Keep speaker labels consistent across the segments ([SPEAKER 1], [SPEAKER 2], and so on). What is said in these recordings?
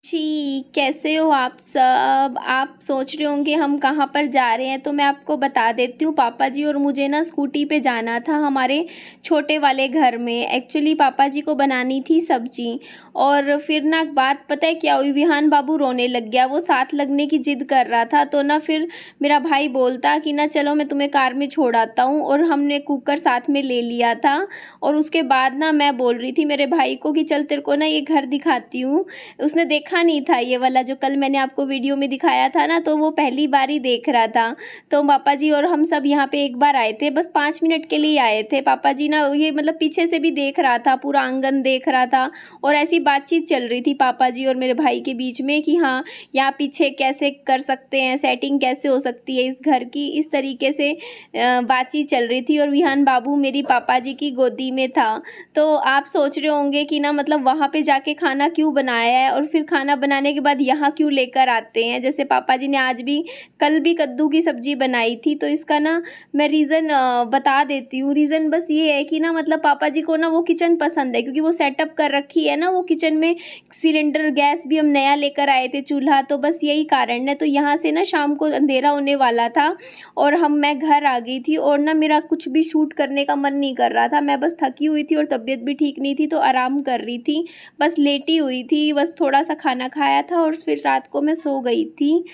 [SPEAKER 1] जी, कैसे हो आप सब। आप सोच रहे होंगे हम कहाँ पर जा रहे हैं, तो मैं आपको बता देती हूँ। पापा जी और मुझे ना स्कूटी पे जाना था हमारे छोटे वाले घर में। एक्चुअली पापा जी को बनानी थी सब्जी, और फिर ना बात पता है क्या हुई, विहान बाबू रोने लग गया। वो साथ लगने की जिद कर रहा था, तो ना फिर मेरा भाई बोलता कि ना चलो मैं तुम्हें कार में छोड़ आता हूँ, और हमने कुकर साथ में ले लिया था। और उसके बाद ना मैं बोल रही थी मेरे भाई को कि चल तेरे को ना ये घर दिखाती हूँ। उसने देखा नहीं था ये वाला जो कल मैंने आपको वीडियो में दिखाया था ना, तो वो पहली बार ही देख रहा था। तो पापा जी और हम सब यहाँ पे एक बार आए थे, बस 5 मिनट के लिए आए थे। पापा जी ना ये मतलब पीछे से भी देख रहा था, पूरा आंगन देख रहा था, और ऐसी बातचीत चल रही थी पापा जी और मेरे भाई के बीच में कि हाँ यहाँ पीछे कैसे कर सकते हैं, सेटिंग कैसे हो सकती है इस घर की, इस तरीके से बातचीत चल रही थी। और विहान बाबू मेरी पापा जी की गोदी में था। तो आप सोच रहे होंगे कि ना मतलब वहाँ पे जाके खाना क्यों बनाया है, और फिर खाना बनाने के बाद यहाँ क्यों लेकर आते हैं। जैसे पापा जी ने आज भी कल भी कद्दू की सब्ज़ी बनाई थी, तो इसका ना मैं रीज़न बता देती हूँ। रीज़न बस ये है कि ना मतलब पापा जी को ना वो किचन पसंद है, क्योंकि वो सेटअप कर रखी है ना वो किचन में। सिलेंडर गैस भी हम नया लेकर आए थे, चूल्हा, तो बस यही कारण है। तो यहाँ से ना शाम को अंधेरा होने वाला था, और मैं घर आ गई थी, और ना मेरा कुछ भी शूट करने का मन नहीं कर रहा था। मैं बस थकी हुई थी और तबीयत भी ठीक नहीं थी, तो आराम कर रही थी, बस लेटी हुई थी। बस थोड़ा सा खाना खाया था और फिर रात को मैं सो गई थी।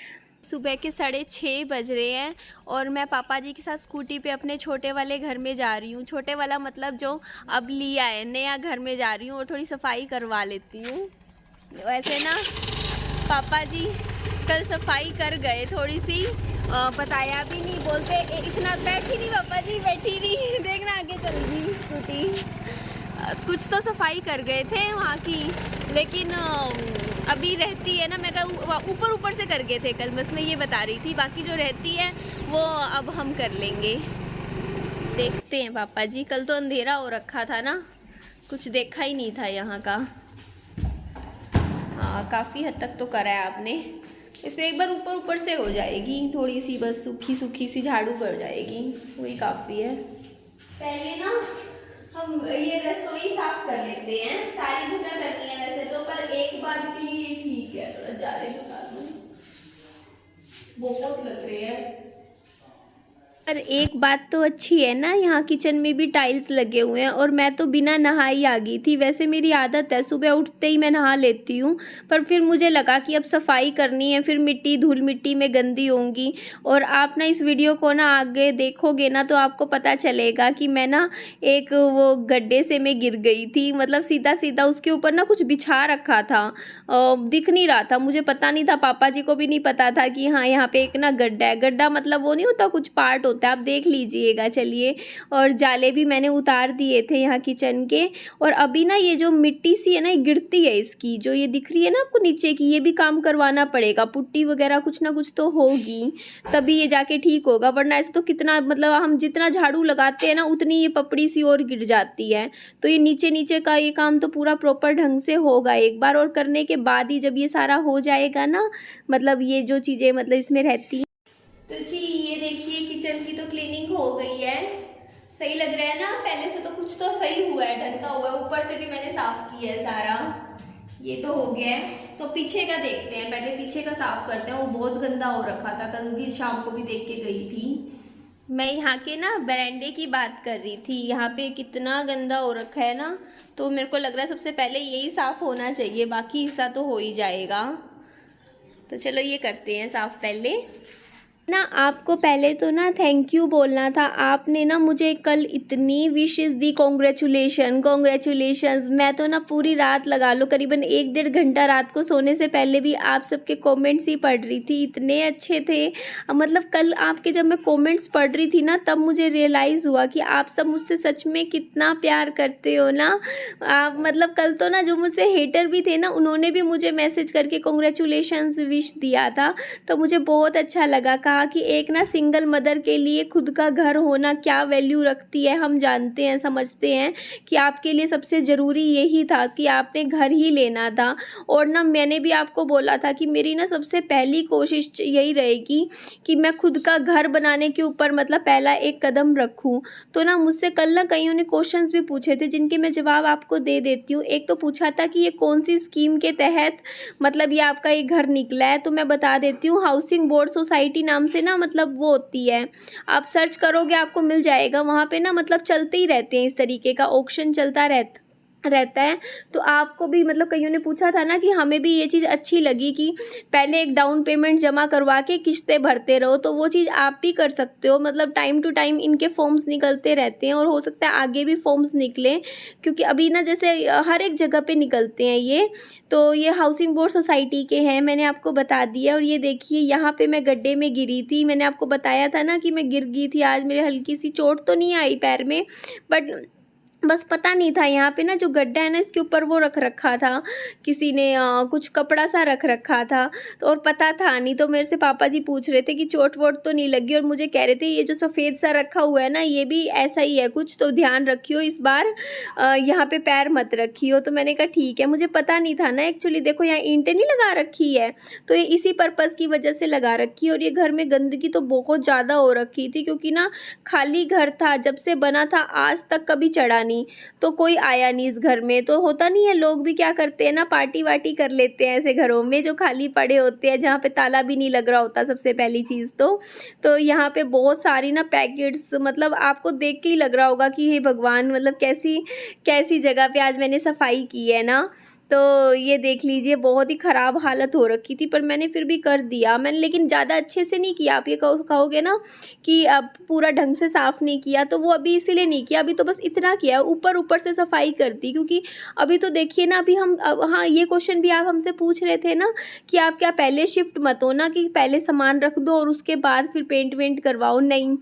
[SPEAKER 1] सुबह के 6:30 बज रहे हैं, और मैं पापा जी के साथ स्कूटी पे अपने छोटे वाले घर में जा रही हूँ। छोटे वाला मतलब जो अब लिया है, नया घर में जा रही हूँ, और थोड़ी सफाई करवा लेती हूँ। वैसे ना पापा जी कल सफाई कर गए, थोड़ी सी बताया भी नहीं, बोलते इतना बैठी नहीं पापा जी, बैठी नहीं देखना आगे चल गई स्कूटी। कुछ तो सफाई कर गए थे वहाँ की, लेकिन अभी रहती है ना, मैं ऊपर ऊपर से कर गए थे कल, बस मैं ये बता रही थी। बाकी जो रहती है वो अब हम कर लेंगे। देखते हैं पापा जी, कल तो अंधेरा हो रखा था ना, कुछ देखा ही नहीं था यहाँ का। हाँ काफ़ी हद तक तो करा है आपने। इसमें एक बार ऊपर ऊपर से हो जाएगी, थोड़ी सी बस सूखी सूखी सी झाड़ू पड़ जाएगी, वही काफ़ी है। पहले ना हम ये रसोई साफ कर लेते हैं, सारी जगह करनी है वैसे तो, पर एक बार के लिए ठीक है, थोड़ा ज़्यादा बता दूँ, बहुत लग रहे हैं। पर एक बात तो अच्छी है ना, यहाँ किचन में भी टाइल्स लगे हुए हैं, और मैं तो बिना नहाई आ गई थी। वैसे मेरी आदत है सुबह उठते ही मैं नहा लेती हूँ, पर फिर मुझे लगा कि अब सफाई करनी है, फिर मिट्टी धूल मिट्टी में गंदी होंगी। और आप ना इस वीडियो को ना आगे देखोगे ना, तो आपको पता चलेगा कि मैं ना एक वो गड्ढे से मैं गिर गई थी, मतलब सीधा सीधा उसके ऊपर ना कुछ बिछा रखा था, दिख नहीं रहा था, मुझे पता नहीं था, पापा जी को भी नहीं पता था कि हाँ यहाँ पे एक ना गड्ढा है। गड्ढा मतलब वो नहीं होता, कुछ पार्ट होता है, आप देख लीजिएगा। चलिए, और जाले भी मैंने उतार दिए थे यहाँ किचन के। और अभी ना ये जो मिट्टी सी है ना, ये गिरती है, इसकी जो ये दिख रही है ना आपको नीचे की, ये भी काम करवाना पड़ेगा, पुट्टी वगैरह कुछ ना कुछ तो होगी, तभी ये जाके ठीक होगा। वरना ऐसे तो कितना मतलब हम जितना झाड़ू लगाते हैं ना, उतनी ये पपड़ी सी और गिर जाती है। तो ये नीचे नीचे का ये काम तो पूरा प्रॉपर ढंग से होगा एक बार, और करने के बाद ही जब ये सारा हो जाएगा ना, मतलब ये जो चीज़ें मतलब इसमें रहती। तो जी ये देखिए किचन की तो क्लीनिंग हो गई है, सही लग रहा है ना, पहले से तो कुछ तो सही हुआ है, ढंग का हुआ है। ऊपर से भी मैंने साफ किया है सारा, ये तो हो गया है। तो पीछे का देखते हैं, पहले पीछे का साफ करते हैं, वो बहुत गंदा हो रखा था, कल भी शाम को भी देख के गई थी। मैं यहाँ के ना बरामदे की बात कर रही थी, यहाँ पे कितना गंदा हो रखा है ना, तो मेरे को लग रहा है सबसे पहले यही साफ होना चाहिए, बाकी हिस्सा तो हो ही जाएगा। तो चलो ये करते हैं साफ पहले ना। आपको पहले तो ना थैंक यू बोलना था, आपने ना मुझे कल इतनी विशेस दी, कॉन्ग्रेचुलेशंस। मैं तो ना पूरी रात लगा लो, करीबन 1-1.5 घंटा रात को सोने से पहले भी आप सबके कमेंट्स ही पढ़ रही थी, इतने अच्छे थे। मतलब कल आपके जब मैं कमेंट्स पढ़ रही थी ना, तब मुझे रियलाइज़ हुआ कि आप सब मुझसे सच में कितना प्यार करते हो ना आप। मतलब कल तो ना जो मुझसे हेटर भी थे ना, उन्होंने भी मुझे मैसेज करके कॉन्ग्रेचुलेशंस विश दिया था, तो मुझे बहुत अच्छा लगा। कहा कि एक ना सिंगल मदर के लिए खुद का घर होना क्या वैल्यू रखती है, हम जानते हैं, समझते हैं कि आपके लिए सबसे ज़रूरी यही था कि आपने घर ही लेना था। और ना मैंने भी आपको बोला था कि मेरी ना सबसे पहली कोशिश यही रहेगी कि मैं खुद का घर बनाने के ऊपर मतलब पहला एक कदम रखूँ। तो ना मुझसे कल ना कईयों ने क्वेश्चंस भी पूछे थे जिनके मैं जवाब आपको दे देती हूँ। एक तो पूछा था कि ये कौन सी स्कीम के तहत मतलब ये आपका ये घर निकला है, तो मैं बता देती हूँ, हाउसिंग बोर्ड सोसाइटी नाम से ना मतलब वो होती है, आप सर्च करोगे आपको मिल जाएगा। वहाँ पे ना मतलब चलते ही रहते हैं, इस तरीके का ऑक्शन चलता रहता है। तो आपको भी मतलब कईयों ने पूछा था ना कि हमें भी ये चीज़ अच्छी लगी कि पहले एक डाउन पेमेंट जमा करवा के किस्तें भरते रहो, तो वो चीज़ आप भी कर सकते हो। मतलब टाइम टू टाइम इनके फॉर्म्स निकलते रहते हैं और हो सकता है आगे भी फॉर्म्स निकलें, क्योंकि अभी ना जैसे हर एक जगह पे निकलते हैं ये। तो ये हाउसिंग बोर्ड सोसाइटी के हैं, मैंने आपको बता दिया। और ये देखिए यहाँ पे मैं गड्ढे में गिरी थी, मैंने आपको बताया था ना कि मैं गिर गई थी। आज मेरे हल्की सी चोट तो नहीं आई पैर में, बट बस पता नहीं था यहाँ पे ना जो गड्ढा है ना इसके ऊपर वो रख रखा था किसी ने, कुछ कपड़ा सा रख रखा था। तो और पता था नहीं, तो मेरे से पापा जी पूछ रहे थे कि चोट वोट तो नहीं लगी, और मुझे कह रहे थे ये जो सफ़ेद सा रखा हुआ है ना ये भी ऐसा ही है कुछ, तो ध्यान रखियो इस बार, यहाँ पे पैर मत रखियो। तो मैंने कहा ठीक है, मुझे पता नहीं था ना एक्चुअली। देखो यहाँ ईंटें नहीं लगा रखी है, तो ये इसी पर्पज़ की वजह से लगा रखी है। और ये घर में गंदगी तो बहुत ज़्यादा हो रखी थी, क्योंकि ना खाली घर था, जब से बना था आज तक कभी चढ़ा नहीं, तो कोई आया नहीं इस घर में। तो होता नहीं है, लोग भी क्या करते हैं ना, पार्टी वार्टी कर लेते हैं ऐसे घरों में जो खाली पड़े होते हैं, जहाँ पे ताला भी नहीं लग रहा होता सबसे पहली चीज़ तो यहाँ पे बहुत सारी ना पैकेट्स, मतलब आपको देख के ही लग रहा होगा कि हे भगवान, मतलब कैसी कैसी जगह पे आज मैंने सफाई की है ना। तो ये देख लीजिए बहुत ही ख़राब हालत हो रखी थी, पर मैंने फिर भी कर दिया मैंने, लेकिन ज़्यादा अच्छे से नहीं किया। आप ये कहोगे ना कि अब पूरा ढंग से साफ़ नहीं किया, तो वो अभी इसीलिए नहीं किया, अभी तो बस इतना किया, ऊपर ऊपर से सफाई कर दी। क्योंकि अभी तो देखिए ना, अभी हम हाँ ये क्वेश्चन भी आप हमसे पूछ रहे थे ना कि आप क्या पहले शिफ्ट मत हो ना, कि पहले सामान रख दो और उसके बाद फिर पेंट वेंट करवाओ। नहीं,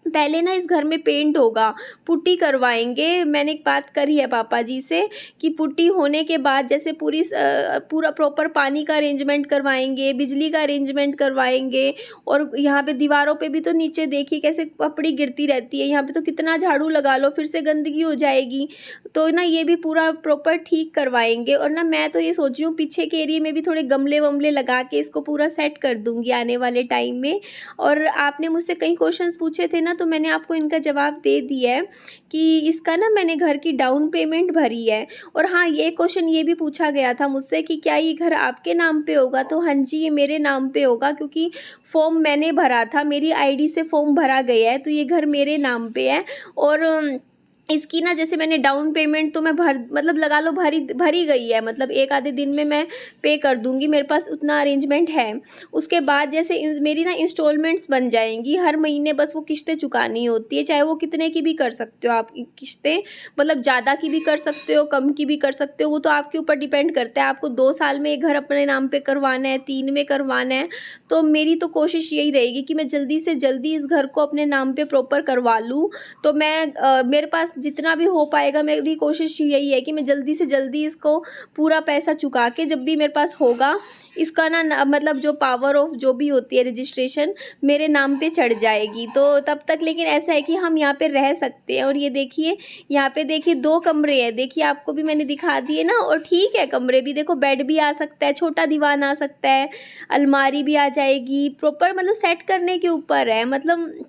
[SPEAKER 1] पहले ना इस घर में पेंट होगा, पुट्टी करवाएंगे। मैंने एक बात करी है पापा जी से कि पुट्टी होने के बाद जैसे पूरा प्रॉपर पानी का अरेंजमेंट करवाएंगे, बिजली का अरेंजमेंट करवाएंगे। और यहाँ पे दीवारों पे भी तो नीचे देखिए कैसे पपड़ी गिरती रहती है, यहाँ पे तो कितना झाड़ू लगा लो फिर से गंदगी हो जाएगी। तो ना ये भी पूरा प्रॉपर ठीक करवाएंगे। और ना मैं तो ये सोच रही हूँ पीछे के एरिए में भी थोड़े गमले वमले लगा के इसको पूरा सेट कर दूँगी आने वाले टाइम में। और आपने मुझसे कई क्वेश्चंस पूछे थे ना, तो मैंने आपको इनका जवाब दे दिया है कि इसका ना मैंने घर की डाउन पेमेंट भरी है। और हाँ, ये क्वेश्चन ये भी पूछा गया था मुझसे कि क्या ये घर आपके नाम पे होगा, तो हाँ जी ये मेरे नाम पे होगा, क्योंकि फॉर्म मैंने भरा था, मेरी आईडी से फॉर्म भरा गया है, तो ये घर मेरे नाम पे है। और इसकी ना जैसे मैंने डाउन पेमेंट तो मैं मतलब लगा लो भरी गई है, मतलब एक आधे दिन में मैं पे कर दूंगी, मेरे पास उतना अरेंजमेंट है। उसके बाद जैसे मेरी ना इंस्टॉलमेंट्स बन जाएंगी, हर महीने बस वो किस्तें चुकानी होती है, चाहे वो कितने की भी कर सकते हो आप किस्तें, मतलब ज़्यादा की भी कर सकते हो, कम की भी कर सकते हो, वो तो आपके ऊपर डिपेंड करता है। आपको 2 साल में एक घर अपने नाम पर करवाना है, 3 में करवाना है। तो मेरी तो कोशिश यही रहेगी कि मैं जल्दी से जल्दी इस घर को अपने नाम पर प्रॉपर करवा लूँ। तो मैं मेरे पास जितना भी हो पाएगा, मेरी कोशिश यही है कि मैं जल्दी से जल्दी इसको पूरा पैसा चुका के, जब भी मेरे पास होगा इसका ना मतलब जो पावर ऑफ जो भी होती है रजिस्ट्रेशन मेरे नाम पे चढ़ जाएगी। तो तब तक लेकिन ऐसा है कि हम यहाँ पे रह सकते हैं। और ये देखिए यहाँ पे देखिए 2 कमरे हैं, देखिए आपको भी मैंने दिखा दिए ना। और ठीक है, कमरे भी देखो, बेड भी आ सकता है, छोटा दीवान आ सकता है, अलमारी भी आ जाएगी, प्रॉपर मतलब सेट करने के ऊपर है। मतलब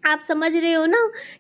[SPEAKER 1] आप समझ रहे हो ना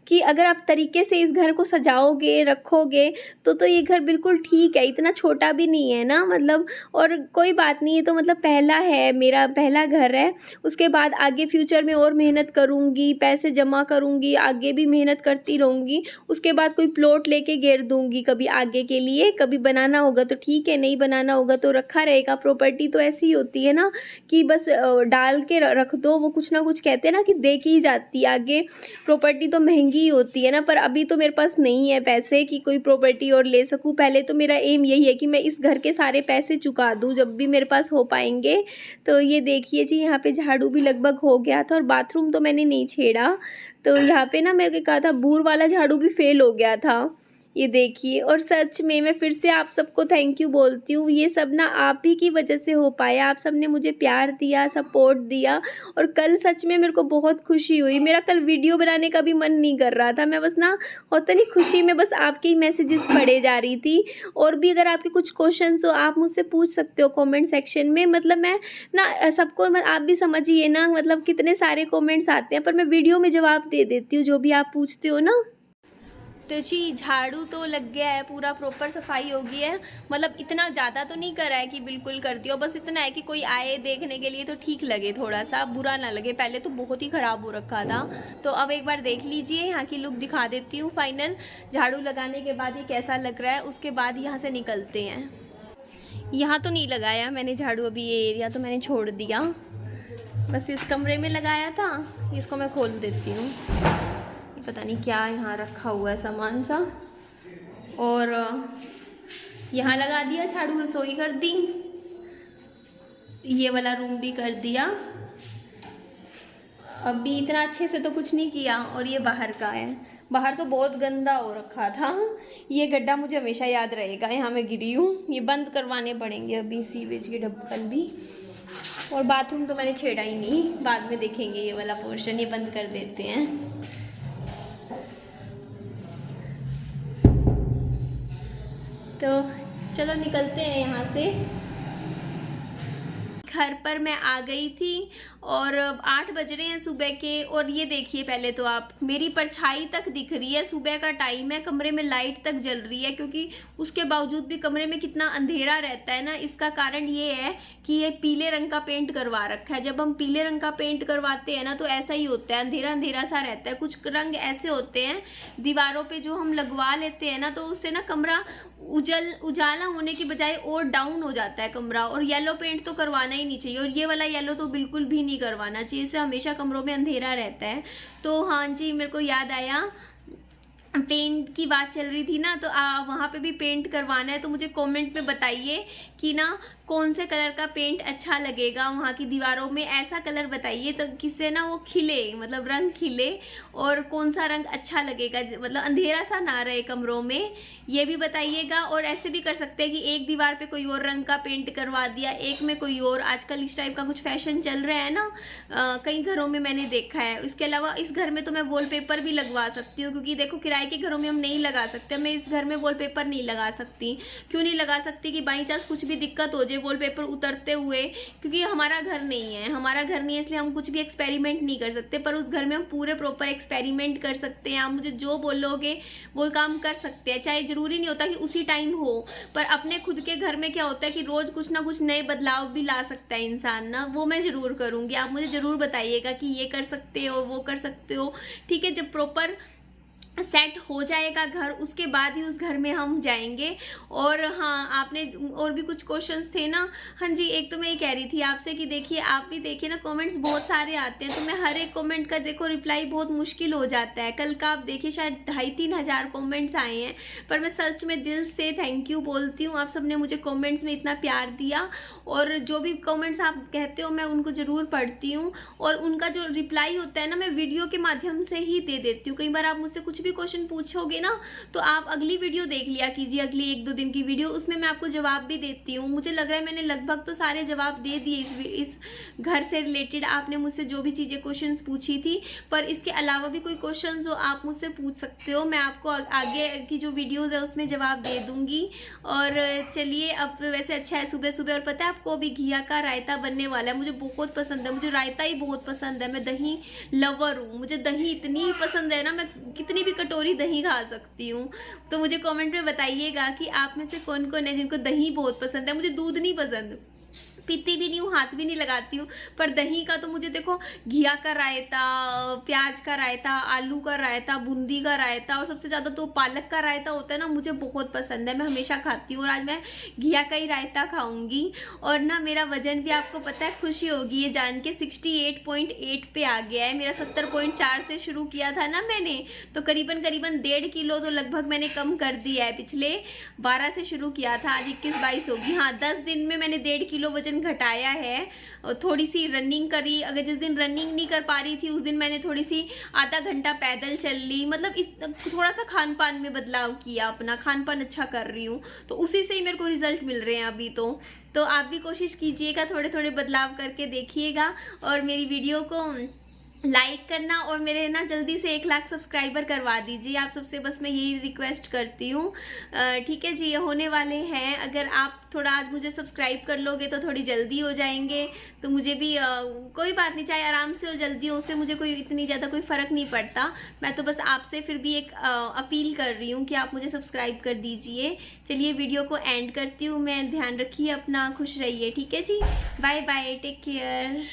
[SPEAKER 1] कि अगर आप तरीके से इस घर को सजाओगे रखोगे तो ये घर बिल्कुल ठीक है, इतना छोटा भी नहीं है ना मतलब। और कोई बात नहीं, है तो मतलब पहला है, मेरा पहला घर है। उसके बाद आगे फ्यूचर में और मेहनत करूँगी, पैसे जमा करूँगी, आगे भी मेहनत करती रहूँगी। उसके बाद कोई प्लॉट लेके घेर दूँगी कभी आगे के लिए, कभी बनाना होगा तो ठीक है, नहीं बनाना होगा तो रखा रहेगा। प्रॉपर्टी तो ऐसी ही होती है ना कि बस डाल के रख दो, वो कुछ ना कुछ कहते हैं ना कि दे के ही जाती है आगे। प्रॉपर्टी तो महंगी ही होती है ना, पर अभी तो मेरे पास नहीं है पैसे कि कोई प्रॉपर्टी और ले सकूं। पहले तो मेरा एम यही है कि मैं इस घर के सारे पैसे चुका दूं जब भी मेरे पास हो पाएंगे। तो ये देखिए जी, यहाँ पे झाड़ू भी लगभग हो गया था और बाथरूम तो मैंने नहीं छेड़ा। तो यहाँ पे ना मेरे को कहा था बूर वाला झाड़ू भी फेल हो गया था, ये देखिए। और सच में मैं फिर से आप सबको थैंक यू बोलती हूँ, ये सब ना आप ही की वजह से हो पाया। आप सब ने मुझे प्यार दिया, सपोर्ट दिया, और कल सच में मेरे को बहुत खुशी हुई। मेरा कल वीडियो बनाने का भी मन नहीं कर रहा था, मैं बस ना होता नहीं खुशी में बस आपके ही मैसेजेस पढ़े जा रही थी। और भी अगर आपके कुछ क्वेश्चंस हो आप मुझसे पूछ सकते हो कमेंट सेक्शन में। मतलब मैं ना सबको आप भी समझिए ना, मतलब कितने सारे कमेंट्स आते हैं, पर मैं वीडियो में जवाब दे देती हूँ जो भी आप पूछते हो ना। तो जी झाड़ू तो लग गया है, पूरा प्रॉपर सफाई हो गई है। मतलब इतना ज़्यादा तो नहीं करा है कि बिल्कुल कर दिया, बस इतना है कि कोई आए देखने के लिए तो ठीक लगे, थोड़ा सा बुरा ना लगे। पहले तो बहुत ही ख़राब हो रखा था। तो अब एक बार देख लीजिए, यहाँ की लुक दिखा देती हूँ फाइनल। झाड़ू लगाने के बाद ये कैसा लग रहा है, उसके बाद यहाँ से निकलते हैं। यहाँ तो नहीं लगाया मैंने झाड़ू, अभी ये एरिया तो मैंने छोड़ दिया, बस इस कमरे में लगाया था। इसको मैं खोल देती हूँ, पता नहीं क्या यहाँ रखा हुआ है सामान सा। और यहाँ लगा दिया झाड़ू, रसोई कर दी, ये वाला रूम भी कर दिया। अभी इतना अच्छे से तो कुछ नहीं किया। और ये बाहर का है, बाहर तो बहुत गंदा हो रखा था। ये गड्ढा मुझे हमेशा याद रहेगा, यहाँ मैं गिरी हूँ। ये बंद करवाने पड़ेंगे अभी, सीवेज के ढक्कन भी। और बाथरूम तो मैंने छेड़ा ही नहीं, बाद में देखेंगे ये वाला पोर्शन, ये बंद कर देते हैं। तो चलो निकलते हैं यहाँ से। घर पर मैं आ गई थी और 8 बज रहे हैं सुबह के। और ये देखिए, पहले तो आप, मेरी परछाई तक दिख रही है, सुबह का टाइम है, कमरे में लाइट तक जल रही है। क्योंकि उसके बावजूद भी कमरे में कितना अंधेरा रहता है ना, इसका कारण ये है कि ये पीले रंग का पेंट करवा रखा है। जब हम पीले रंग का पेंट करवाते हैं ना तो ऐसा ही होता है, अंधेरा अंधेरा सा रहता है। कुछ रंग ऐसे होते हैं दीवारों पे जो हम लगवा लेते हैं ना, तो उससे ना कमरा उजाला होने की बजाय और डाउन हो जाता है कमरा। और येलो पेंट तो करवाना ही नहीं चाहिए, और ये वाला येलो तो बिल्कुल भी नहीं करवाना चाहिए, इससे हमेशा कमरों में अंधेरा रहता है। तो हाँ जी, मेरे को याद आया, पेंट की बात चल रही थी ना, तो वहाँ पे भी पेंट करवाना है। तो मुझे कमेंट में बताइए कि ना कौन से कलर का पेंट अच्छा लगेगा वहाँ की दीवारों में, ऐसा कलर बताइए तो किससे ना वो खिले, मतलब रंग खिले। और कौन सा रंग अच्छा लगेगा, मतलब अंधेरा सा ना रहे कमरों में, ये भी बताइएगा। और ऐसे भी कर सकते हैं कि एक दीवार पे कोई और रंग का पेंट करवा दिया, एक में कोई और। आजकल इस टाइप का कुछ फैशन चल रहा है ना, कई घरों में मैंने देखा है। इसके अलावा इस घर में तो मैं वॉलपेपर भी लगवा सकती हूँ, क्योंकि देखो किराए के घरों में हम नहीं लगा सकते। मैं इस घर में वॉलपेपर नहीं लगा सकती। क्यों नहीं लगा सकती कि बाई चांस कुछ भी दिक्कत हो जाए वॉलपेपर उतरते हुए, क्योंकि हमारा घर नहीं है, इसलिए हम कुछ भी एक्सपेरिमेंट नहीं कर सकते। पर उस घर में हम पूरे प्रॉपर एक्सपेरिमेंट कर सकते हैं। आप मुझे जो बोलोगे वो काम कर सकते हैं, चाहे जरूरी नहीं होता कि उसी टाइम हो। पर अपने खुद के घर में क्या होता है कि रोज कुछ ना कुछ नए बदलाव भी ला सकता है इंसान ना, वो मैं जरूर करूंगी। आप मुझे जरूर बताइएगा कि ये कर सकते हो, वो कर सकते हो, ठीक है। जब प्रॉपर सेट हो जाएगा घर, उसके बाद ही उस घर में हम जाएंगे। और हाँ, आपने और भी कुछ क्वेश्चंस थे ना। हाँ जी, एक तो मैं ये कह रही थी आपसे कि देखिए, आप भी देखिए ना, कमेंट्स बहुत सारे आते हैं, तो मैं हर एक कमेंट का देखो रिप्लाई बहुत मुश्किल हो जाता है। कल का आप देखिए शायद 2,500-3 हज़ार कमेंट्स आए हैं, पर मैं सच में दिल से थैंक यू बोलती हूँ। आप सबने मुझे कमेंट्स में इतना प्यार दिया, और जो भी कमेंट्स आप कहते हो मैं उनको ज़रूर पढ़ती हूँ, और उनका जो रिप्लाई होता है ना, मैं वीडियो के माध्यम से ही दे देती हूँ। कई बार आप मुझसे कुछ भी क्वेश्चन पूछोगे ना, तो आप अगली वीडियो देख लिया कीजिए, अगली 1-2 दिन की वीडियो, उसमें मैं आपको जवाब भी देती हूँ। मुझे लग रहा है मैंने लगभग तो सारे जवाब दे दिए इस घर से रिलेटेड। आपने मुझसे जो भी चीज़ें क्वेश्चंस पूछी थी, पर इसके अलावा भी कोई क्वेश्चंस हो आप मुझसे पूछ सकते हो, मैं आपको आगे की जो वीडियोज़ है उसमें जवाब दे दूँगी। और चलिए, अब वैसे अच्छा है सुबह सुबह। और पता है आपको, अभी घिया का रायता बनने वाला है, मुझे बहुत पसंद है, मुझे रायता ही बहुत पसंद है। मैं दही लवर हूँ, मुझे दही इतनी पसंद है ना, मैं कितनी भी कटोरी दही खा सकती हूँ। तो मुझे कमेंट में बताइएगा कि आप में से कौन कौन है जिनको दही बहुत पसंद है। मुझे दूध नहीं पसंद, पीती भी नहीं हूँ, हाथ भी नहीं लगाती हूँ, पर दही का तो मुझे देखो, घिया का रायता, प्याज का रायता, आलू का रायता, बूंदी का रायता, और सबसे ज़्यादा तो पालक का रायता होता है ना, मुझे बहुत पसंद है, मैं हमेशा खाती हूँ। और आज मैं घिया का ही रायता खाऊंगी। और ना मेरा वजन भी आपको पता है, खुशी होगी ये जान के, 68.8 पे आ गया है। मेरा 70.4 से शुरू किया था ना मैंने, तो करीबन 1.5 किलो तो लगभग मैंने कम कर दिया है। पिछले 12 से शुरू किया था, आज 21-22 होगी। हाँ, 10 दिन में मैंने 1.5 किलो वजन वजन घटाया है, थोड़ी सी रनिंग करी। अगर जिस दिन रनिंग नहीं कर पा रही थी उस दिन मैंने थोड़ी सी आधा घंटा पैदल चल ली, मतलब इस थोड़ा सा खान पान में बदलाव किया, अपना खान पान अच्छा कर रही हूँ, तो उसी से ही मेरे को रिजल्ट मिल रहे हैं अभी। तो आप भी कोशिश कीजिएगा, थोड़े थोड़े बदलाव करके देखिएगा, और मेरी वीडियो को लाइक करना, और मेरे ना जल्दी से 1 लाख सब्सक्राइबर करवा दीजिए। आप सबसे बस मैं यही रिक्वेस्ट करती हूँ, ठीक है जी, ये होने वाले हैं। अगर आप थोड़ा आज मुझे सब्सक्राइब कर लोगे तो थोड़ी जल्दी हो जाएंगे, तो मुझे भी कोई बात नहीं, चाहे आराम से हो जल्दी हो, उससे मुझे कोई इतनी ज़्यादा कोई फ़र्क नहीं पड़ता। मैं तो बस आपसे फिर भी एक अपील कर रही हूँ कि आप मुझे सब्सक्राइब कर दीजिए। चलिए वीडियो को एंड करती हूँ मैं, ध्यान रखिए अपना, खुश रहिए, ठीक है जी, बाय बाय, टेक केयर।